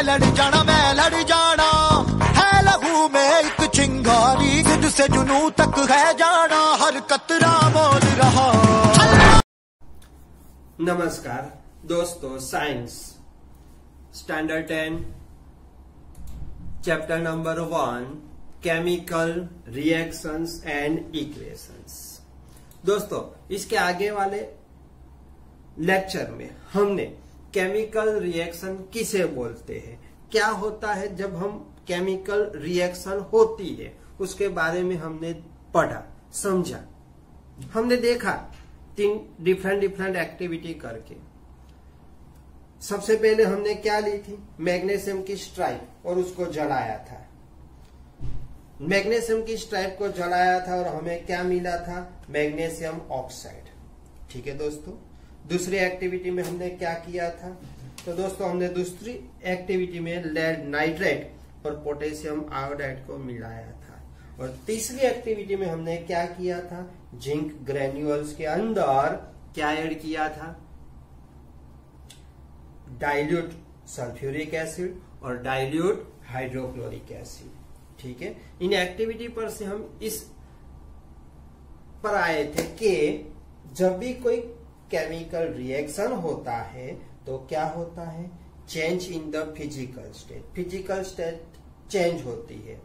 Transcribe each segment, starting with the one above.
मैं लड़ जाना, मैं लड़ जाना, है लहू में एक चिंगारी, जिद से जुनू तक है जाना, हर कतरा बोल रहा। नमस्कार दोस्तों, science standard 10 chapter number 1 chemical reactions and equations. दोस्तों, इसके आगे वाले लेक्चर में हमने केमिकल रिएक्शन किसे बोलते हैं, क्या होता है जब हम केमिकल रिएक्शन होती है, उसके बारे में हमने पढ़ा, समझा, हमने देखा 3 डिफरेंट एक्टिविटी करके। सबसे पहले हमने क्या ली थी, मैग्नीशियम की स्ट्राइप और उसको जलाया था। मैग्नीशियम की स्ट्राइप को जलाया था और हमें क्या मिला था, मैग्नीशियम ऑक्साइड। ठीक है दोस्तों। दूसरी एक्टिविटी में हमने क्या किया था, तो दोस्तों हमने दूसरी एक्टिविटी में लेड नाइट्रेट और पोटेशियम आयोडाइड को मिलाया था। और तीसरी एक्टिविटी में हमने क्या किया था, जिंक ग्रेन्यूल्स के अंदर क्या ऐड किया था, डाइल्यूट सल्फ्यूरिक एसिड और डाइल्यूट हाइड्रोक्लोरिक एसिड। ठीक है, इन एक्टिविटी पर से हम इस पर आए थे कि जब भी कोई केमिकल रिएक्शन होता है तो क्या होता है, change in the physical state. Physical state change होती है,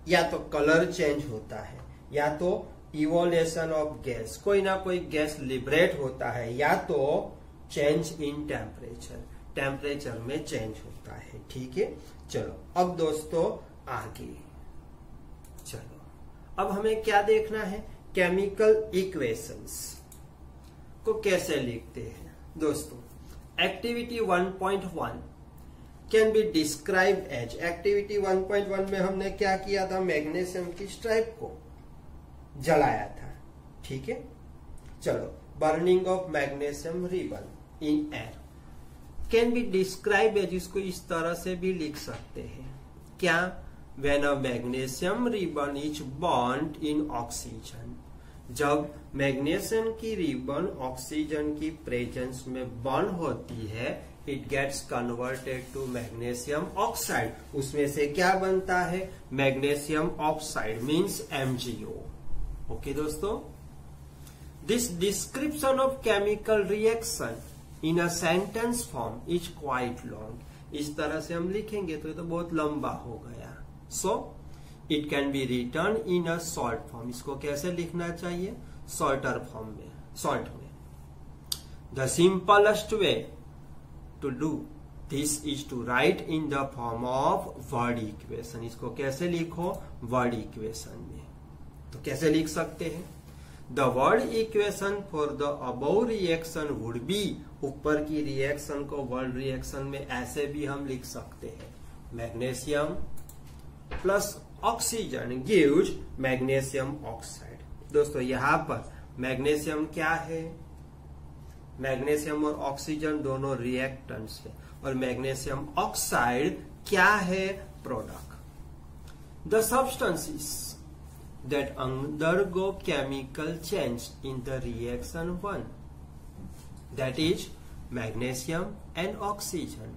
या तो कलर चेंज होता है, या तो इवोल्यूशन ऑफ गैस, कोई ना कोई गैस लिबरेट होता है, या तो चेंज इन टेम्परेचर, टेम्परेचर में चेंज होता है। ठीक है, चलो अब दोस्तों आगे चलो। अब हमें क्या देखना है, केमिकल इक्वेशंस को कैसे लिखते हैं। दोस्तों, activity 1.1 can be describe as, activity 1.1 में हमने क्या किया था, मैग्नीशियम की स्ट्राइप को जलाया था। ठीक है, चलो, burning of magnesium ribbon in air can be describe as, इसको इस तरह से भी लिख सकते हैं, क्या, when a magnesium ribbon is burned in oxygen, जब मैग्नीशियम की रिबन ऑक्सीजन की प्रेजेंस में बर्न होती है, it gets converted to magnesium oxide, उसमें से क्या बनता है, magnesium oxide means MgO। Okay दोस्तों, this description of chemical reaction in a sentence form is quite long. इस तरह से हम लिखेंगे तो ये तो बहुत लंबा हो गया। So it can be return in a short form, इसको कैसे लिखना चाहिए, शॉर्टर फॉर्म में, शॉर्ट में। The simplest way to do this is to write in the form of word equation. इसको कैसे लिखो, वर्ड इक्वेशन में। तो कैसे लिख सकते हैं, the word equation for the above reaction would be, ऊपर की रिएक्शन को वर्ड रिएक्शन में ऐसे भी हम लिख सकते हैं, magnesium plus oxygen gives magnesium oxide. दोस्तों यहां पर मैग्नीशियम क्या है, मैग्नीशियम और ऑक्सीजन दोनों रिएक्टेंट्स है, और मैग्नीशियम ऑक्साइड क्या है, product. The substances that undergo chemical change in the reaction 1, that is magnesium and oxygen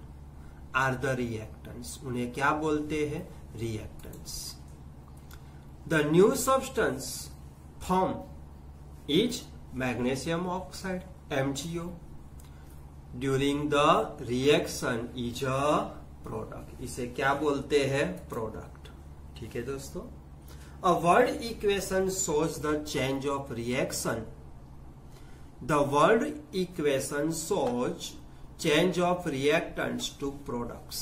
are the reactants, उन्हें क्या बोलते हैं, reactants। the new substance form is magnesium oxide MgO during the reaction is a product, इसे क्या बोलते हैं, product. ठीक है दोस्तों, a word equation shows the change of reaction. The word equation shows change of reactants to products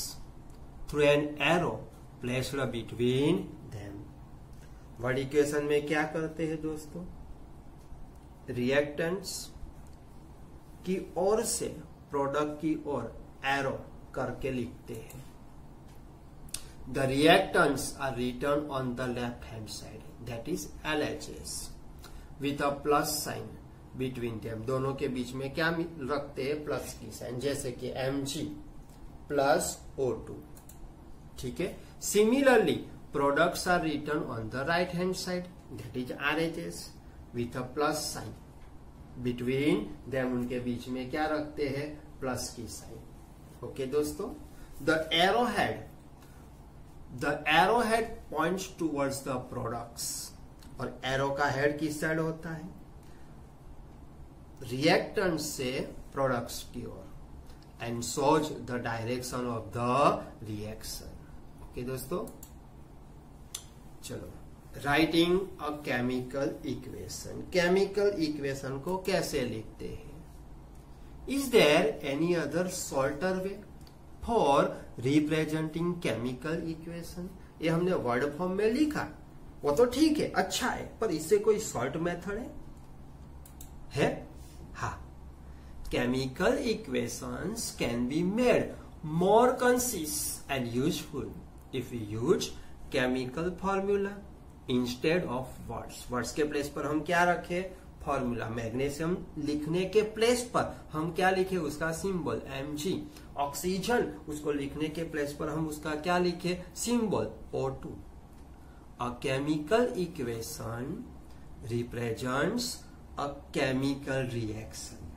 through an arrow placed between them. Word equation में क्या करते हैं दोस्तों, reactants की ओर से प्रोडक्ट की ओर एरो करके लिखते हैं। The reactants are written on the left hand side, that is LHS, with a plus sign between them। दोनों के बीच में क्या रखते हैं, प्लस की साइन, जैसे कि Mg प्लस O2। ठीक है, similarly products are written on the right hand side, that is RHS, with a plus sign between them। उनके बीच में क्या रखते हैं, प्लस की साइन। ओके दोस्तों, the arrowhead points towards the products, और एरो का हेड किस साइड होता है? रिएक्टेंट से प्रोडक्ट्स की ओर, and shows the direction of the reaction. Okay दोस्तों, चलो writing a chemical equation. Chemical equation को कैसे लिखते हैं? Is there any other shorter way for representing chemical equation? ये हमने वर्ड फॉर्म में लिखा, वो तो ठीक है, अच्छा है, पर इससे कोई शॉर्ट मेथड है? हाँ, chemical equations can be made more concise and useful if you use chemical formula instead of words. Words के प्लेस पर हम क्या रखे? फॉर्मूला। मैग्नीशियम लिखने के प्लेस पर हम क्या लिखे? उसका सिंबल Mg। ऑक्सीजन, उसको लिखने के प्लेस पर हम उसका क्या लिखे? Symbol O2। A chemical equation represents a chemical reaction.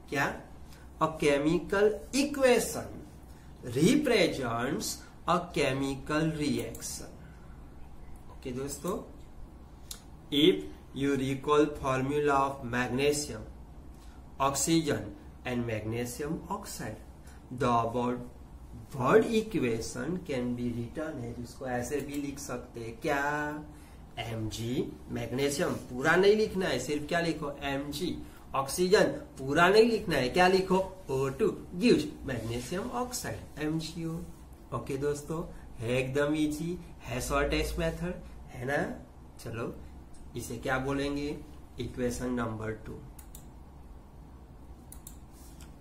क्या? A chemical equation represents a chemical reaction. Okay दोस्तों, if you recall formula of magnesium, oxygen and magnesium oxide, the above word equation can be written है, जिसको ऐसे भी लिख सकते हैं क्या? Mg, मैग्नीशियम पूरा नहीं लिखना है, सिर्फ क्या लिखो? Mg। ऑक्सीजन पूरा नहीं लिखना है, क्या लिखो? O2 gives magnesium oxide MgO। Okay दोस्तों, है एकदम इजी, है शॉर्टेस्ट मेथड, है ना? चलो इसे क्या बोलेंगे? Equation number 2।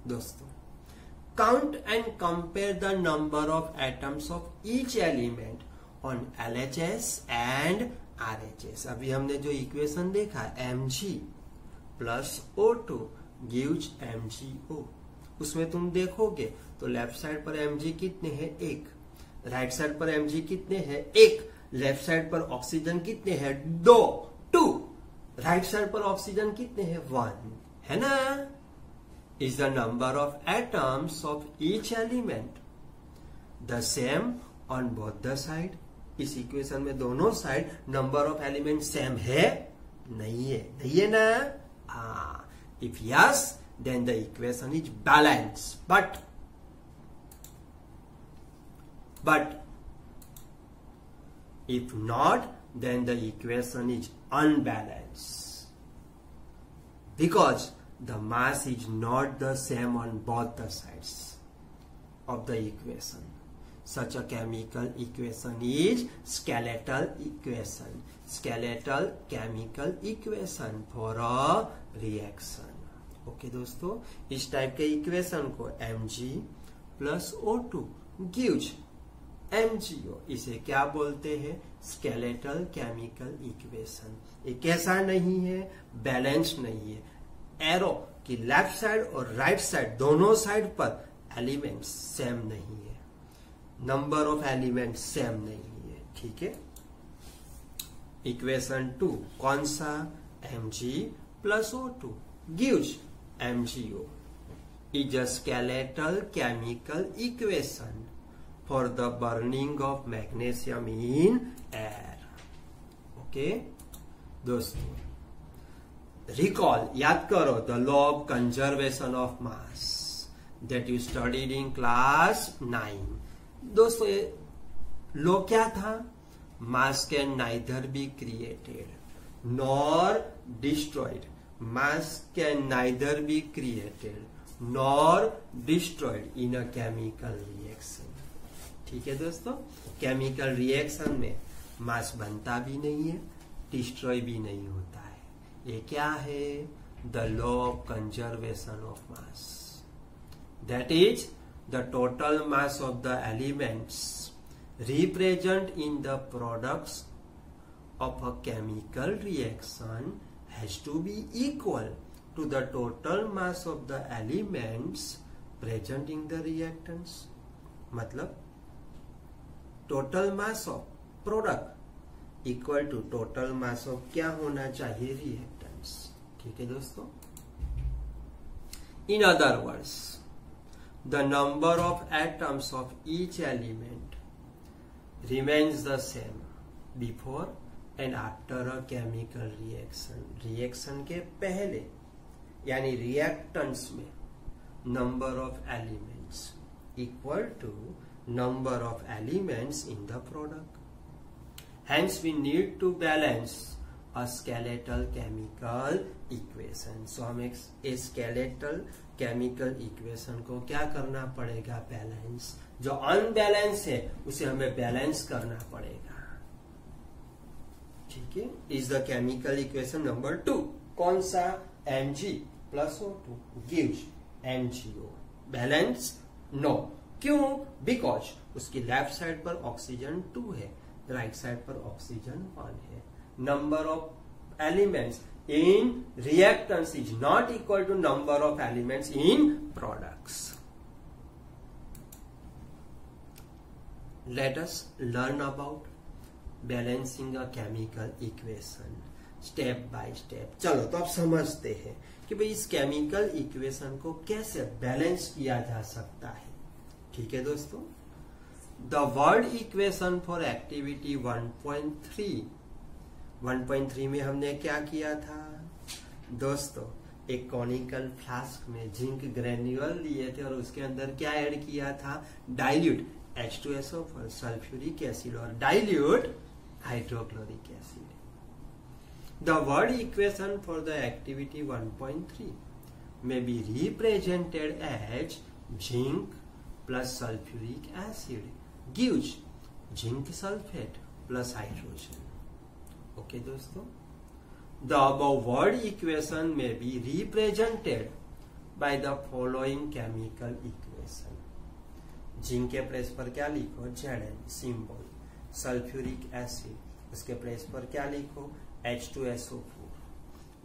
दोस्तों, count and compare the number of atoms of each element on LHS and RHS। अभी हमने जो इक्वेशन देखा, Mg plus O2 gives MgO, उसमें तुम देखोगे तो लेफ्ट साइड पर Mg कितने हैं? 1। राइट साइड पर Mg कितने हैं? 1। लेफ्ट साइड पर ऑक्सीजन कितने हैं? 2। राइट साइड पर ऑक्सीजन कितने हैं? 1, है ना? Is the number of atoms of each element the same on both the side? इस इक्वेशन में दोनों side number of element same है? नहीं है, नहीं है ना? हाँ, if yes then the equation is balance, but if not, then the equation is unbalanced because the mass is not the same on both the sides of the equation. Such a chemical equation is skeletal equation, skeletal chemical equation for a reaction. Okay दोस्तों, इस type के equation को Mg plus O2 gives MgO, इसे क्या बोलते हैं? Skeletal chemical equation. ये कैसा नहीं है? बैलेंस नहीं है। एरो की लेफ्ट साइड और राइट साइड दोनों साइड पर एलिमेंट्स सेम नहीं है, नंबर ऑफ एलिमेंट्स सेम नहीं है, ठीक है? इक्वेशन 2 कौन सा? Mg plus O2 gives MgO is a skeletal chemical equation for the burning of magnesium in air. Okay दोस्तों, recall, याद करो the law of conservation of mass that you studied in class 9. दोस्तों, ये law क्या था? mass can neither be created nor destroyed. mass can neither be created nor destroyed in a chemical reaction. ठीक है दोस्तों, chemical reaction में मास बनता भी नहीं है, डिस्ट्रॉय भी नहीं होता है। ये क्या है? The law of conservation of mass, that is the total mass of the elements represent in the products of a chemical reaction has to be equal to the total mass of the elements present in the reactants. मतलब total mass of product equal to total mass of क्या होना चाहिए? Reactants. ठीक है दोस्तों, in other words the number of atoms of each element remains the same before and after a chemical reaction. Reaction के पहले यानी रिएक्टेंट्स में number of elements equal to number of elements in the product. Hence we need to balance a skeletal chemical equation. So हम एक skeletal chemical equation को क्या करना पड़ेगा? बैलेंस. जो अनबैलेंस है उसे हमें बैलेंस करना पड़ेगा. ठीक है. Is the chemical equation number 2. कौन सा? Mg plus O2 gives MgO. Balance? No. क्यों? बिकॉज उसकी लेफ्ट साइड पर ऑक्सीजन 2 है, राइट साइड पर ऑक्सीजन 1 है. Number of elements in reactants is not equal to number of elements in products. Let us learn about balancing a chemical equation step by step. चलो तो अब समझते हैं कि भाई इस केमिकल इक्वेशन को कैसे बैलेंस किया जा सकता है. ठीक है दोस्तों. The word equation for activity 1.3 में हमने क्या किया था दोस्तों? एक कॉनिकल फ्लास्क में जिंक ग्रेन्यूल लिए थे और उसके अंदर क्या ऐड किया था? डाइल्यूट H2SO4 सल्फ्यूरिक एसिड और dilute hydrochloric acid. The word equation for the activity 1.3 में be represented as zinc plus sulphuric acid gives zinc sulphate plus hydrogen. Okay दोस्तों. द अबव वर्ड इक्वेशन में be represented by the following chemical equation. Zinc के place पर क्या लिखो? Zn symbol. Sulphuric acid उसके place पर क्या लिखो? H2SO4.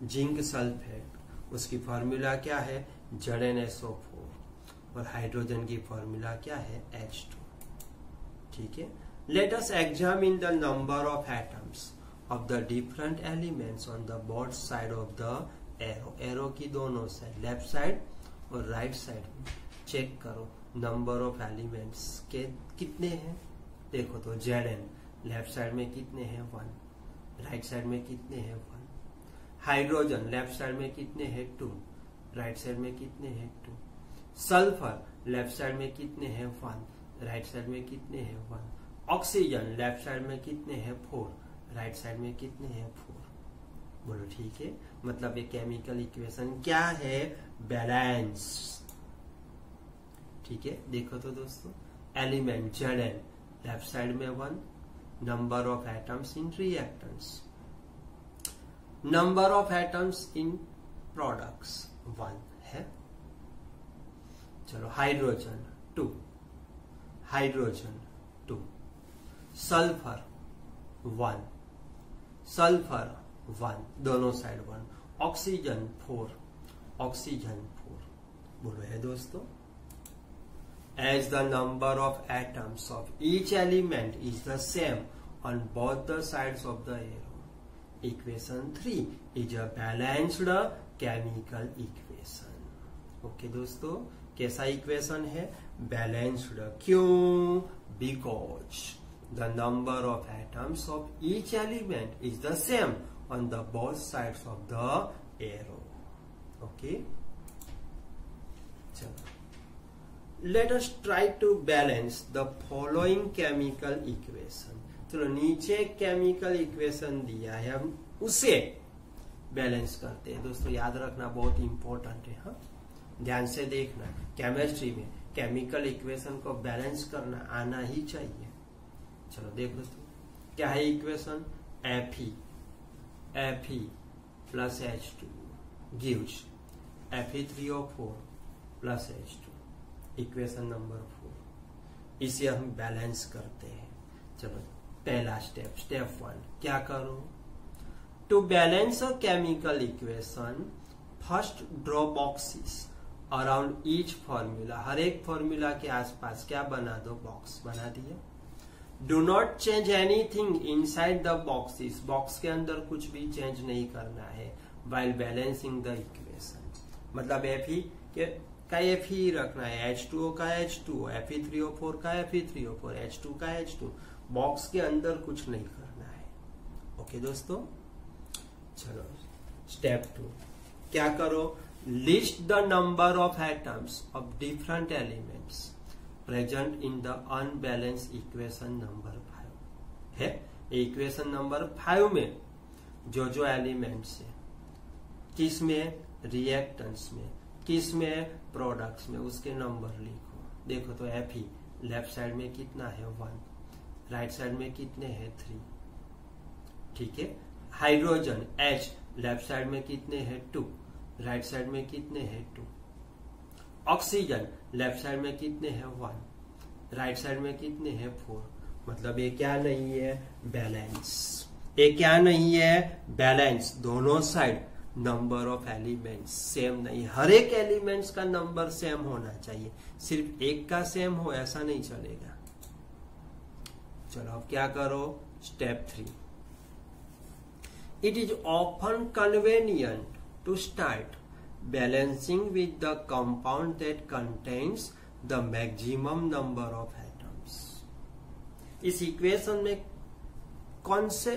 जिंक सल्फेट उसकी फॉर्मूला क्या है? ZnSO4 और हाइड्रोजन की फॉर्मूला क्या है? H2. ठीक है. Let us examine the number of atoms of the different elements on the both side of the arrow. Arrow की दोनों साइड, लेफ्ट साइड और राइट साइड में चेक करो नंबर ऑफ एलिमेंट्स के कितने हैं. देखो तो Zn लेफ्ट साइड में कितने हैं? 1. राइट साइड में कितने हैं? 1. हाइड्रोजन लेफ्ट साइड में कितने हैं? 2. राइट साइड में कितने हैं? 2. सल्फर लेफ्ट साइड में कितने हैं? 1. राइट साइड में कितने हैं? 1. ऑक्सीजन लेफ्ट साइड में कितने हैं? 4. राइट साइड में कितने हैं? 4. बोलो ठीक है. मतलब ये केमिकल इक्वेशन क्या है? बैलेंस. ठीक है. देखो तो दोस्तों, एलिमेंट Zn लेफ्ट साइड में 1. Number of atoms in reactants, number of atoms in products 1 है. चलो हाइड्रोजन 2, हाइड्रोजन 2. सल्फर 1, सल्फर 1 दोनों साइड 1. Oxygen 4, oxygen 4. बोलो है दोस्तों. As the number of atoms of each element is the same on both the sides of the arrow. Equation 3 is a balanced chemical equation. Okay दोस्तों. कैसा equation है? Balanced. क्यों? Because the number of atoms of each element is the same on the both sides of the arrow. Okay. Let us try to balance the following chemical equation. चलो नीचे chemical equation दिया है, हम उसे balance करते हैं. दोस्तों याद रखना बहुत इंपॉर्टेंट है. हाँ, ध्यान से देखना. केमिस्ट्री में केमिकल इक्वेशन को बैलेंस करना आना ही चाहिए. चलो देख दोस्तों, क्या है equation? Fe plus H2 gives Fe3O4 plus H2. Equation number 4. इसे हम बैलेंस करते हैं. चलो पहला स्टेप, स्टेप 1 क्या करो? To balance a chemical equation first draw boxes around each formula. हर एक फॉर्मूला के आसपास क्या बना दो? बॉक्स बना दिया. Do not change anything inside the boxes. Box के अंदर कुछ भी चेंज नहीं करना है. While balancing the equation. मतलब Fe के का Fe रखना है, H2O का H2O, Fe3O4 का Fe3O4, H2 का H2। बॉक्स के अंदर कुछ नहीं करना है। ओके दोस्तों, चलो स्टेप 2 क्या करो, list the number of atoms of different elements present in the unbalanced equation number 5 है। इक्वेशन नंबर 5 में जो जो एलिमेंट्स है, किस में रिएक्टेंट्स में, किस में प्रोडक्ट्स में, उसके नंबर लिखो। देखो तो Fe लेफ्ट साइड में कितना है 1, राइट साइड में कितने हैं 3, ठीक है। हाइड्रोजन H लेफ्ट साइड में कितने हैं 2, राइट साइड में कितने हैं 2। ऑक्सीजन लेफ्ट साइड में कितने हैं 1, राइट साइड में कितने हैं 4। मतलब ये क्या नहीं है, बैलेंस। ये क्या नहीं है, बैलेंस। दोनों side number of elements same नहीं, हर एक एलिमेंट्स का नंबर सेम होना चाहिए, सिर्फ एक का सेम हो ऐसा नहीं चलेगा। चलो अब क्या करो, step 3। It is often convenient to start balancing with the compound that contains the maximum number of atoms. इस इक्वेशन में कौन से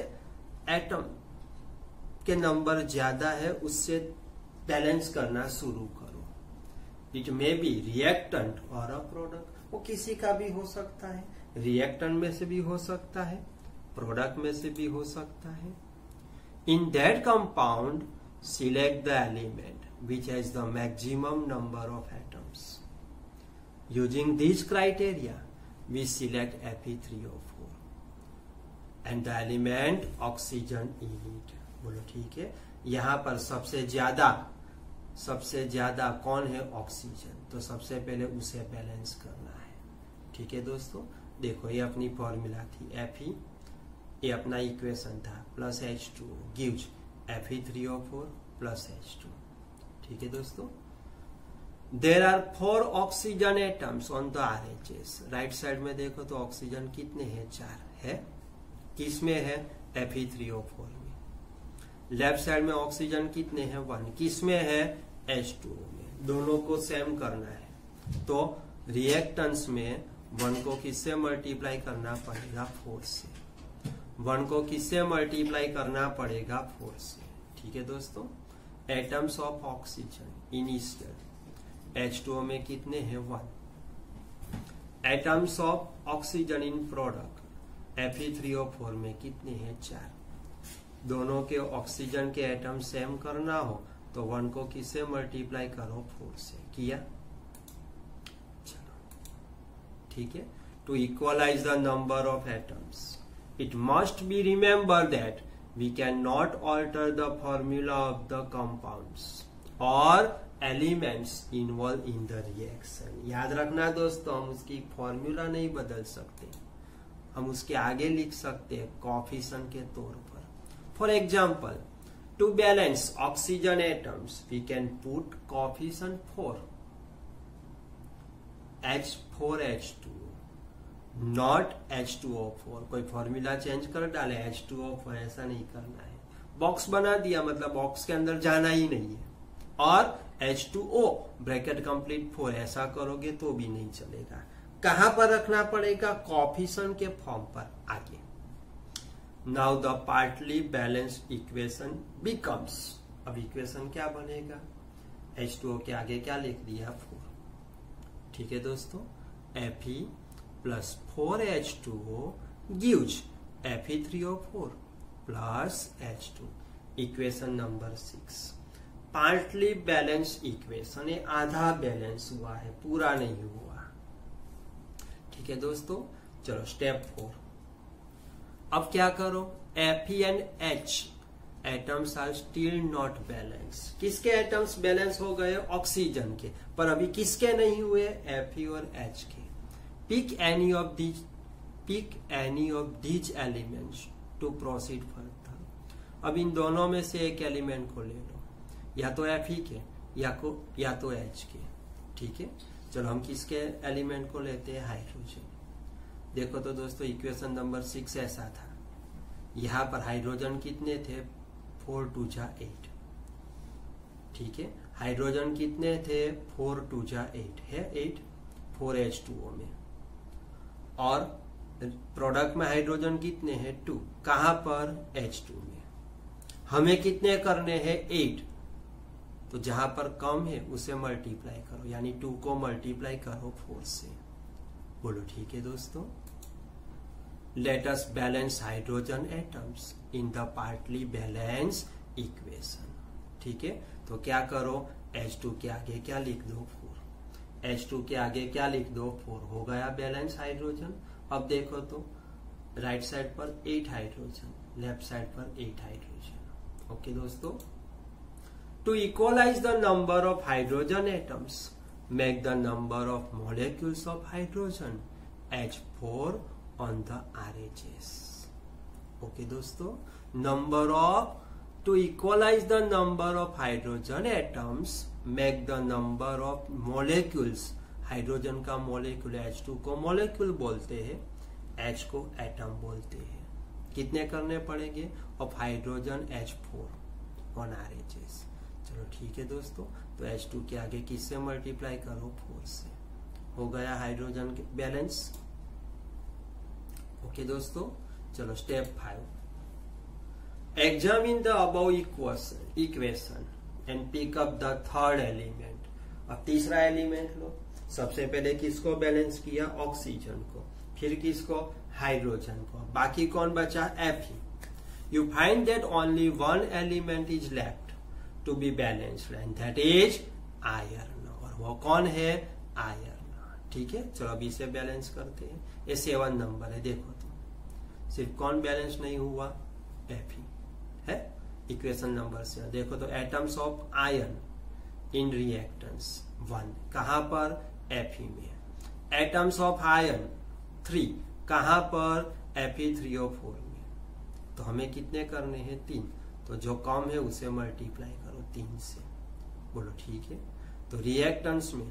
एटम के नंबर ज्यादा है उससे बैलेंस करना शुरू करो। इट मे बी रिएक्टेंट और अ प्रोडक्ट, वो किसी का भी हो सकता है, रिएक्टेंट में से भी हो सकता है, प्रोडक्ट में से भी हो सकता है। In that compound select the element which has the maximum number of atoms. Using these criteria, we select Fe3O4 and the element oxygen in it. बोलो ठीक है। यहां पर सबसे ज्यादा कौन है, ऑक्सीजन, तो सबसे पहले उसे बैलेंस करना है। ठीक है दोस्तों, देखो ये अपनी फॉर्मूला थी Fe, ये अपना इक्वेशन था, plus H2O gives Fe3O4 plus H2। ठीक है दोस्तों, there are 4 oxygen atoms on the RHS। Right side में देखो तो ऑक्सीजन कितने हैं, 4 है। किस में है, Fe3O4 में। लेफ्ट साइड में ऑक्सीजन कितने हैं, 1, किस में है, H2O में। दोनों को सेम करना है, तो रिएक्टेंट्स में 1 को किससे मल्टीप्लाई करना पड़ेगा, 4 से। 1 को किससे मल्टीप्लाई करना पड़ेगा, 4 से। ठीक है दोस्तों, atoms of oxygen initial H2O में कितने हैं, 1। Atoms of oxygen in product Fe3O4 में कितने हैं, 4। दोनों के ऑक्सीजन के एटम सेम करना हो तो 1 को किससे मल्टीप्लाई करो, 4 से। किया, चलो ठीक है। To equalise the number of atoms it must be remember that we cannot alter the formula of the compounds or elements involved in the reaction। याद रखना दोस्तों, हम उसकी फॉर्मूला नहीं बदल सकते, हम उसके आगे लिख सकते हैं कोएफिशिएंट के तौर पर। For example, to balance oxygen atoms we can put coefficient 4 H4H2 not H2O4। कोई फॉर्मूला चेंज कर डाले H2O4, ऐसा नहीं करना है। बॉक्स बना दिया मतलब बॉक्स के अंदर जाना ही नहीं है। और H2O ब्रैकेट कंप्लीट 4, ऐसा करोगे तो भी नहीं चलेगा। कहां पर रखना पड़ेगा, कोएफिशिएंट के फॉर्म पर आगे। Now the partly balanced equation becomes, अब इक्वेशन क्या बनेगा, H2O के आगे क्या लिख दिया, 4। ठीक है दोस्तों, Fe plus 4H2O gives Fe3O4 plus H2। Equation number 6 partly balance equation, ये आधा बैलेंस हुआ है, पूरा नहीं हुआ। ठीक है दोस्तों, चलो स्टेप 4। अब क्या करो, Fe and H atoms are still not balance. किसके एटम्स बैलेंस हो गए, ऑक्सीजन के, पर अभी किसके नहीं हुए, Fe और H के। Pick any of these elements to proceed further। अब इन दोनों में से एक एलिमेंट को ले लो, या तो Fe के या तो H के। ठीक है, चलो हम किसके एलिमेंट को लेते हैं, हाइड्रोजन। देखो तो दोस्तों, इक्वेशन नंबर 6 ऐसा था, यहां पर हाइड्रोजन कितने थे, 4 2 8। ठीक है, हाइड्रोजन कितने थे 4 2 जा 8 है 8 4H2O में, और प्रोडक्ट में हाइड्रोजन कितने हैं 2, कहां पर H2 में। हमें कितने करने हैं 8, तो जहां पर कम है उसे मल्टीप्लाई करो, यानी 2 को मल्टीप्लाई करो 4 से। बोलो ठीक है दोस्तों। Let us balance hydrogen atoms in the partly balance equation. ठीक है, तो क्या करो, H2 के आगे क्या लिख दो 4, H2 के आगे क्या लिख दो 4, हो गया बैलेंस हाइड्रोजन। अब देखो तो राइट साइड पर 8 हाइड्रोजन, लेफ्ट साइड पर 8 हाइड्रोजन। ओके दोस्तों, to equalise the number of hydrogen atoms make the number of molecules of hydrogen H4 on the RHS। Okay दोस्तों, number of to equalize the number of hydrogen atoms make the number of molecules, hydrogen का molecule H2 को molecule बोलते हैं, H को atom बोलते हैं, कितने करने पड़ेंगे of hydrogen H4 on RHS। चलो ठीक है दोस्तों, तो H2 के आगे किससे मल्टीप्लाई करो 4 से, हो गया हाइड्रोजन बैलेंस। ओके दोस्तों, चलो step 5, examine the above equation and pick up the third element। अब तीसरा एलिमेंट लो। सबसे पहले किसको बैलेंस किया, ऑक्सीजन को, फिर किसको, हाइड्रोजन को, बाकी कौन बचा, Fe। You find that only one element is left to be balanced and that is iron, और वो कौन है, आयरन। ठीक है, चलो अभी इसे बैलेंस करते हैं। ये 7 नंबर है, देखो तो सिर्फ कौन बैलेंस नहीं हुआ, Fe है। इक्वेशन नंबर से देखो तो atoms of iron in reactance 1, कहां पर, Fe में। एटम्स ऑफ आयरन 3, कहां पर, Fe3O4 में। तो हमें कितने करने हैं 3, तो जो कम है उसे मल्टीप्लाई करो 3 से। बोलो ठीक है, तो रिएक्टेंस में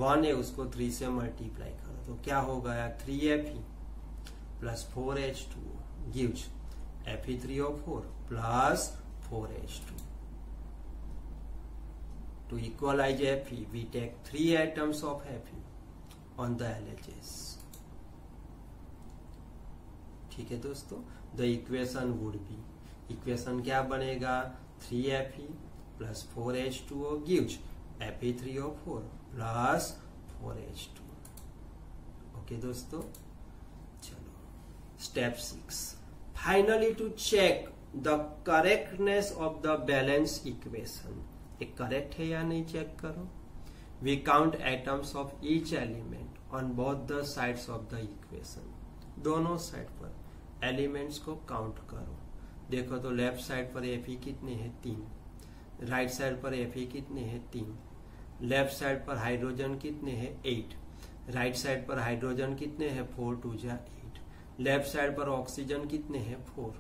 1 है उसको 3 से मल्टीप्लाई करो, तो क्या हो गया 3Fe plus 4H2O gives Fe3O4 plus 4H2। To equalize Fe, we take 3 atoms of Fe on the LHS। ठीक है दोस्तों, the equation would be, equation क्या बनेगा, 3Fe plus 4H2O gives Fe3O4 plus 4H2। Okay दोस्तों, चलो step 6, finally to check the correctness of the balance equation. ये correct है या नहीं चेक करो। We count atoms of each element on both the sides of the equation. दोनों side पर elements को काउंट करो। देखो तो लेफ्ट साइड पर Fe कितने हैं 3, राइट साइड पर Fe कितने हैं 3, लेफ्ट साइड पर हाइड्रोजन कितने हैं 8, राइट साइड पर हाइड्रोजन कितने हैं 4 2 जा 8, लेफ्ट साइड पर ऑक्सीजन कितने हैं 4,